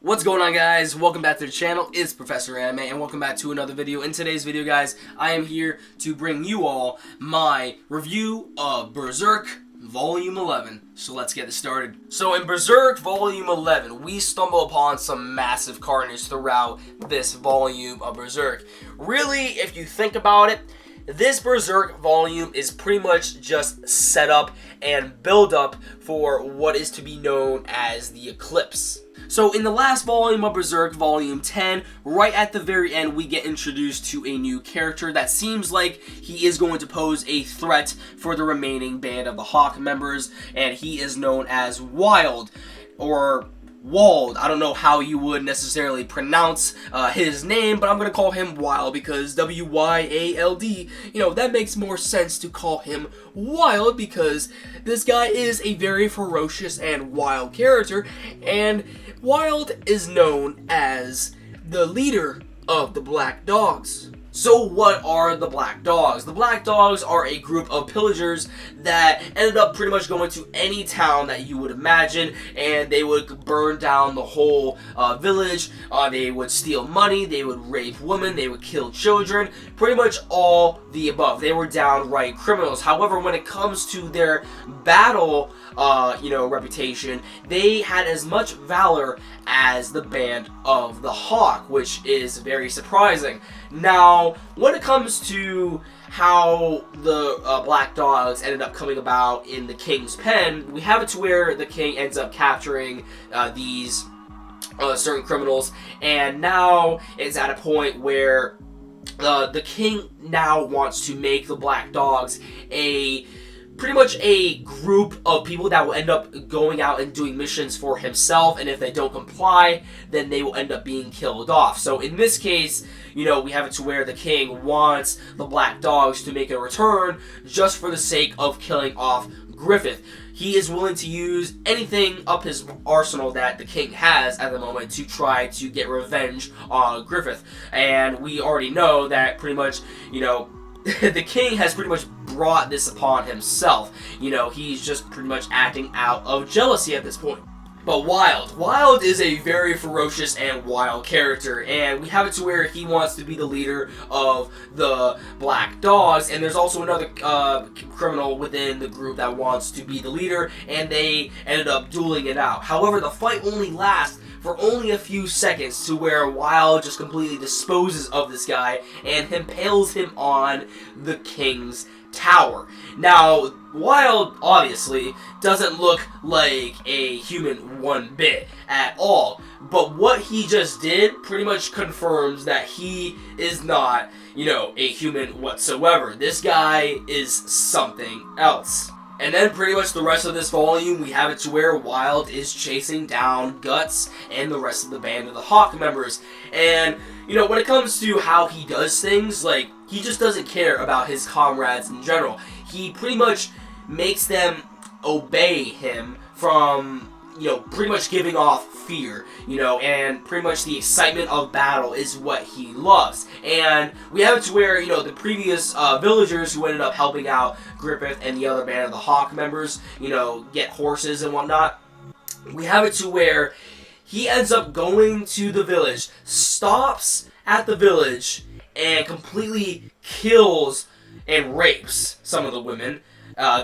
What's going on, guys? Welcome back to the channel. It's Professor Anime, and welcome back to another video. In today's video, guys, I am here to bring you all my review of Berserk Volume 11. So let's get this started. So in Berserk Volume 11, we stumble upon some massive carnage throughout this volume of Berserk. Really, if you think about it, this Berserk volume is pretty much just set up and build up for what is to be known as the Eclipse. So in the last volume of Berserk, Volume 10, right at the very end, we get introduced to a new character that seems like he is going to pose a threat for the remaining band of the Hawk members, and he is known as Wild, or Wald. I don't know how you would necessarily pronounce his name, but I'm going to call him Wild because W-Y-A-L-D, that makes more sense to call him Wild because this guy is a very ferocious and wild character, and Wild is known as the leader of the Black Dogs. So what are the Black Dogs? The Black Dogs are a group of pillagers that ended up pretty much going to any town that you would imagine, and they would burn down the whole village. They would steal money, they would rape women, they would kill children, pretty much all the above. They were downright criminals. However, when it comes to their battle reputation, they had as much valor as the band of the Hawk, which is very surprising. Now, when it comes to how the Black Dogs ended up coming about in the King's pen, we have it to where the King ends up capturing these certain criminals, and now it's at a point where the King now wants to make the Black Dogs pretty much a group of people that will end up going out and doing missions for himself, and if they don't comply, then they will end up being killed off. So in this case, we have it to where the King wants the Black Dogs to make a return just for the sake of killing off Griffith. He is willing to use anything up his arsenal that the King has at the moment to try to get revenge on Griffith. And we already know that pretty much, the King has pretty much brought this upon himself. He's just pretty much acting out of jealousy at this point. But Wild is a very ferocious and wild character, and we have it to where he wants to be the leader of the Black Dogs, and there's also another criminal within the group that wants to be the leader, and they ended up dueling it out. However, the fight only lasts for only a few seconds, to where Wild just completely disposes of this guy and impales him on the King's tower. Now, Wild obviously doesn't look like a human one bit at all, but what he just did pretty much confirms that he is not, a human whatsoever. This guy is something else. And then pretty much the rest of this volume, we have it to where Wild is chasing down Guts and the rest of the band of the Hawk members. And, when it comes to how he does things, he just doesn't care about his comrades in general. He pretty much makes them obey him from, pretty much giving off fear, and pretty much the excitement of battle is what he loves. And we have it to where, the previous villagers who ended up helping out Griffith and the other band of the Hawk members, get horses and whatnot, we have it to where he ends up going to the village, stops at the village, and completely kills and rapes some of the women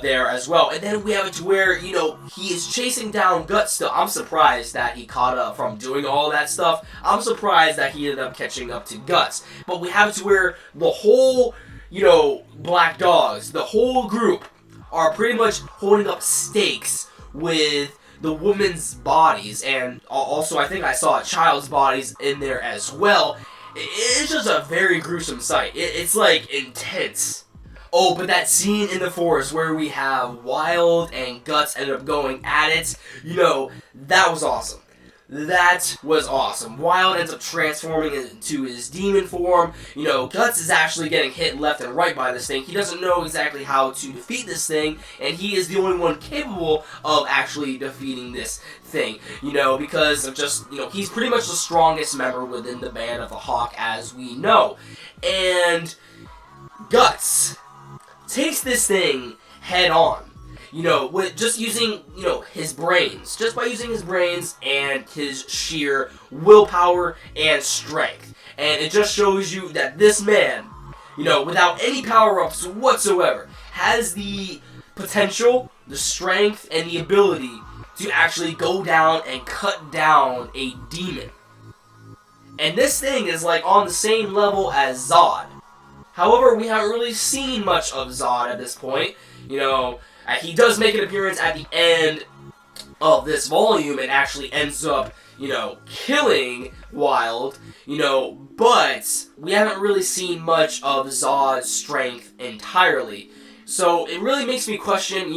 there as well. And then we have it to where, he is chasing down Guts still. I'm surprised that he caught up from doing all that stuff. I'm surprised that he ended up catching up to Guts. But we have it to where the whole, Black Dogs, the whole group, are pretty much holding up stakes with the women's bodies, and also I think I saw a child's bodies in there as well. It's just a very gruesome sight. It's intense. Oh, but that scene in the forest where we have Wild and Guts end up going at it, that was awesome. That was awesome. Wild ends up transforming into his demon form. Guts is actually getting hit left and right by this thing. He doesn't know exactly how to defeat this thing, and he is the only one capable of actually defeating this thing, because of just, he's pretty much the strongest member within the band of the Hawk, as we know. And Guts takes this thing head on. with just using, his brains. Just by using his brains and his sheer willpower and strength. And it just shows you that this man, without any power-ups whatsoever, has the potential, the strength, and the ability to actually go down and cut down a demon. And this thing is like on the same level as Zod. However, we haven't really seen much of Zod at this point. He does make an appearance at the end of this volume and actually ends up, killing Wild, but we haven't really seen much of Zod's strength entirely. So it really makes me question,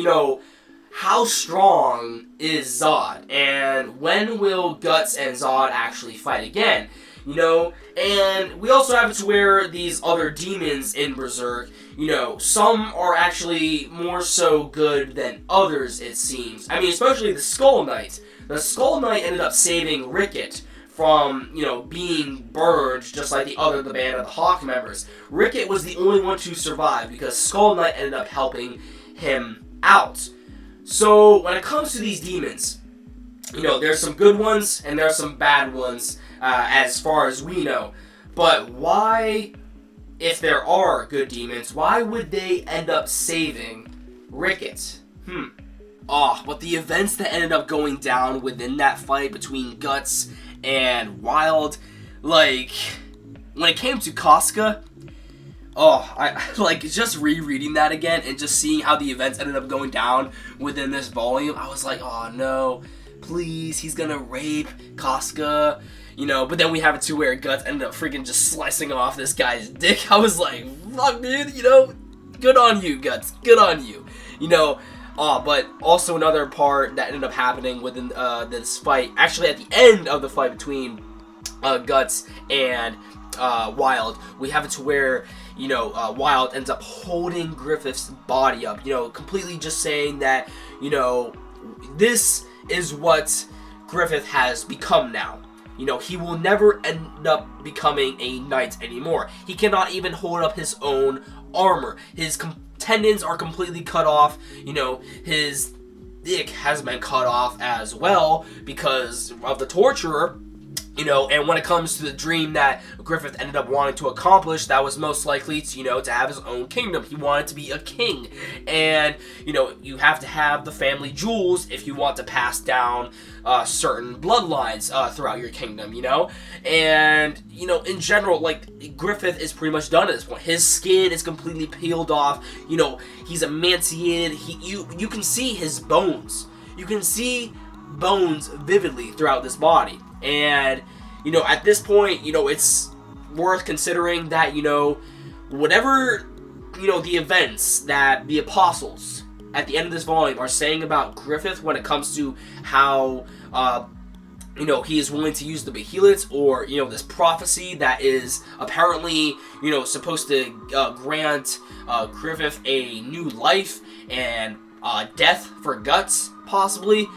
how strong is Zod? And when will Guts and Zod actually fight again? And we also have it to where these other demons in Berserk, some are actually more so good than others, it seems. I mean, especially the Skull Knight. The Skull Knight ended up saving Ricket from, being burned, just like the band of the Hawk members. Ricket was the only one to survive because Skull Knight ended up helping him out. So, when it comes to these demons, there's some good ones and there's some bad ones, as far as we know. But why, if there are good demons, why would they end up saving Ricket? But the events that ended up going down within that fight between Guts and Wild, like, when it came to Casca, just rereading that again and just seeing how the events ended up going down within this volume, I was like, oh no, please, he's gonna rape Casca, but then we have it to where Guts ended up freaking just slicing off this guy's dick. I was like, fuck, dude, good on you, Guts, good on you, but also another part that ended up happening within this fight, actually at the end of the fight between Guts and Wild, we have it to where, Wild ends up holding Griffith's body up, completely just saying that, this is what Griffith has become now. He will never end up becoming a knight anymore. He cannot even hold up his own armor. His tendons are completely cut off. His dick has been cut off as well because of the torturer. And when it comes to the dream that Griffith ended up wanting to accomplish, that was most likely to, to have his own kingdom. He wanted to be a king. And, you have to have the family jewels if you want to pass down certain bloodlines throughout your kingdom, And, in general, Griffith is pretty much done at this point. His skin is completely peeled off. He's emaciated. You can see his bones. You can see bones vividly throughout this body. And, at this point, it's worth considering that, whatever, the events that the apostles at the end of this volume are saying about Griffith when it comes to how, he is willing to use the Behelit, or, this prophecy that is apparently, supposed to grant Griffith a new life and death for Guts, possibly.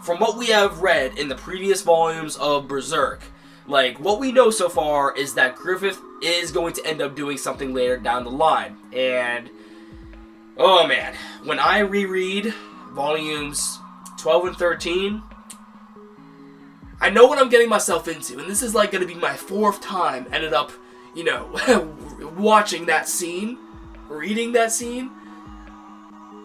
From what we have read in the previous volumes of Berserk, what we know so far is that Griffith is going to end up doing something later down the line. And, oh man, when I reread volumes 12 and 13, I know what I'm getting myself into. And this is, going to be my 4th time ended up, watching that scene, reading that scene.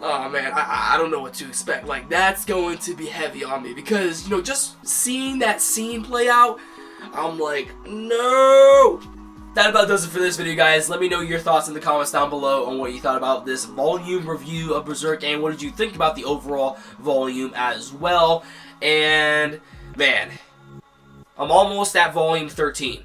Oh man, I don't know what to expect. That's going to be heavy on me because, just seeing that scene play out, I'm like, no! That about does it for this video, guys. Let me know your thoughts in the comments down below on what you thought about this volume review of Berserk, and what did you think about the overall volume as well. And, man, I'm almost at volume 13.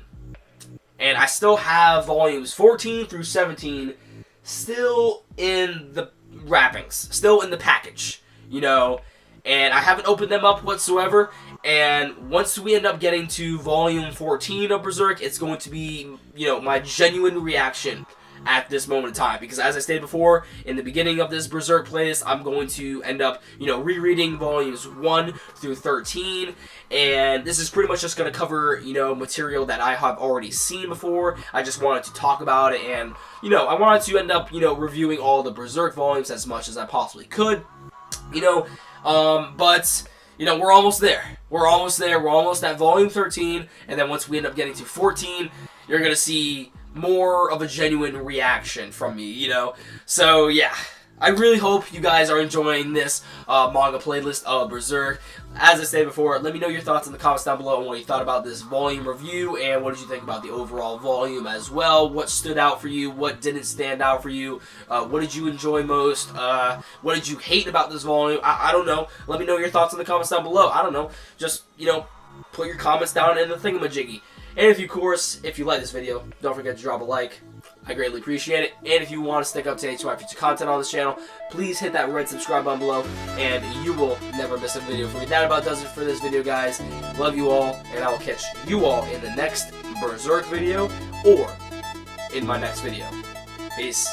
And I still have volumes 14 through 17 still in the wrappings, still in the package, and I haven't opened them up whatsoever. And once we end up getting to volume 14 of Berserk, it's going to be, my genuine reaction at this moment in time, because as I stated before in the beginning of this Berserk playlist, I'm going to end up, rereading volumes 1 through 13, and this is pretty much just going to cover, material that I have already seen before. I just wanted to talk about it, and, I wanted to end up, reviewing all the Berserk volumes as much as I possibly could. you know, but, you know, we're almost there. We're almost there. We're almost at volume 13, and then once we end up getting to 14, you're going to see more of a genuine reaction from me, you know. So, yeah. I really hope you guys are enjoying this manga playlist of Berserk. As I said before, let me know your thoughts in the comments down below on what you thought about this volume review, and what did you think about the overall volume as well. What stood out for you? What didn't stand out for you? What did you enjoy most? What did you hate about this volume? I don't know. Let me know your thoughts in the comments down below. I don't know. Just, you know, put your comments down in the thingamajiggy. And if you like this video, don't forget to drop a like. I greatly appreciate it. And if you want to stick up to date to my future content on this channel, please hit that red subscribe button below, and you will never miss a video from me. That about does it for this video, guys. Love you all, and I will catch you all in the next Berserk video, or in my next video. Peace.